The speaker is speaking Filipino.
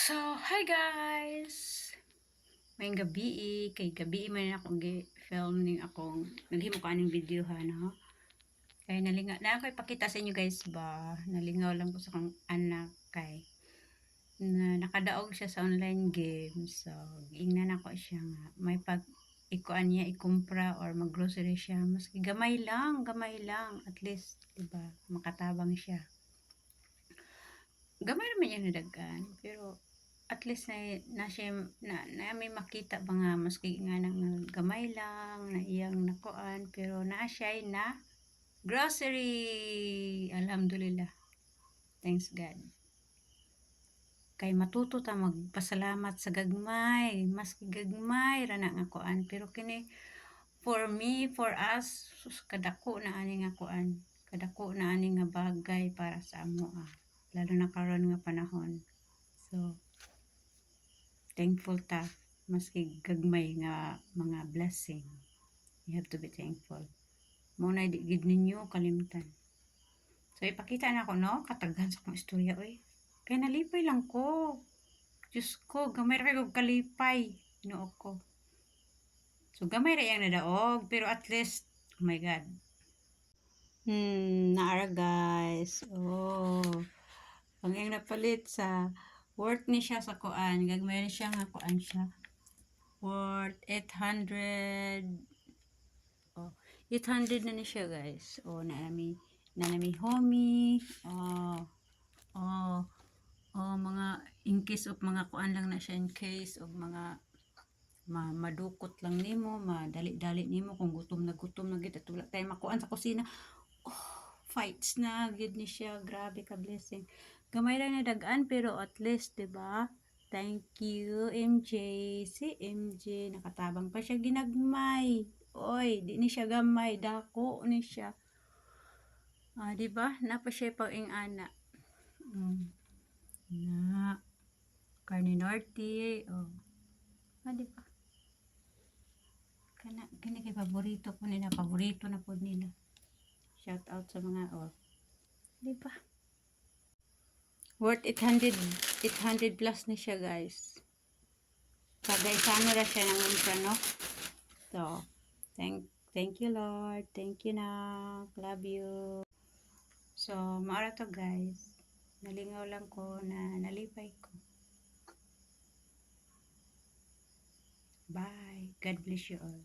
So, hi guys! May gabi kay gabi man ako film ning akong naghimo ko aning video ha no. Kay nalingaw na ako ipakita sa inyo guys ba. Nalingaw lang ko sa akong anak kay na nakadaog siya sa online game. So, giingnan ako siya nga may pag ikuan niya ikumpra or maggrocery siya maski gamay lang at least diba makatabang siya. Gamay naman yan nadagan pero at least na siya na may makita ba nga maski nga nang gamay lang na iyang nakuan pero naa siya na grocery, alhamdulillah, thanks God. Kay matuto ta magpasalamat sa gagmay maski gagmay ra na nga kuan pero kini for me, for us, sus kadako na ani nga kuan, kadako na ani nga bagay para sa amo lalo na karon nga panahon. So thankful ta maski gagmay nga mga blessing, you have to be thankful. Muna di gid ninyo kalimtan. So ipakita na ko no kataghan sa akong istorya oy. Kay nalipay lang ko. Diyos ko, gamay ra kay kalipay. Inoo ko. So gamay ra yang nadaog pero at least oh my God. Naara guys. Oh. Ang iyang napalit sa worth ni siya sa kuan. Gagmay na siya nga kuan siya. Worth 800. Oh, 800 na ni siya guys. Oh, nanami homie. Mga in case of mga kuan lang na siya in case of mga madukot lang nimo, madali-dali nimo kung gutom na gid at wala tay makuan sa kusina. Fights na gid ni siya. Grabe ka blessing. Gamay lang na dagaan pero at least 'di ba? Thank you MJ. Si MJ nakatabang pa siya ginagmay. Oy, di ni siya gamay, dako ni siya. 'Di ba? Napa siya pang ingana. Na Carne Norte. Di ba? Kani kay paborito ko nila, paborito na po nila. Shout out sa mga di ba? Worth 800 plus na siya guys. Kada isano ra siya ng no? So, thank you Lord. Thank you na. Love you. So, maara to guys. Nalingaw lang ko na nalipay ko. Bye. God bless you all.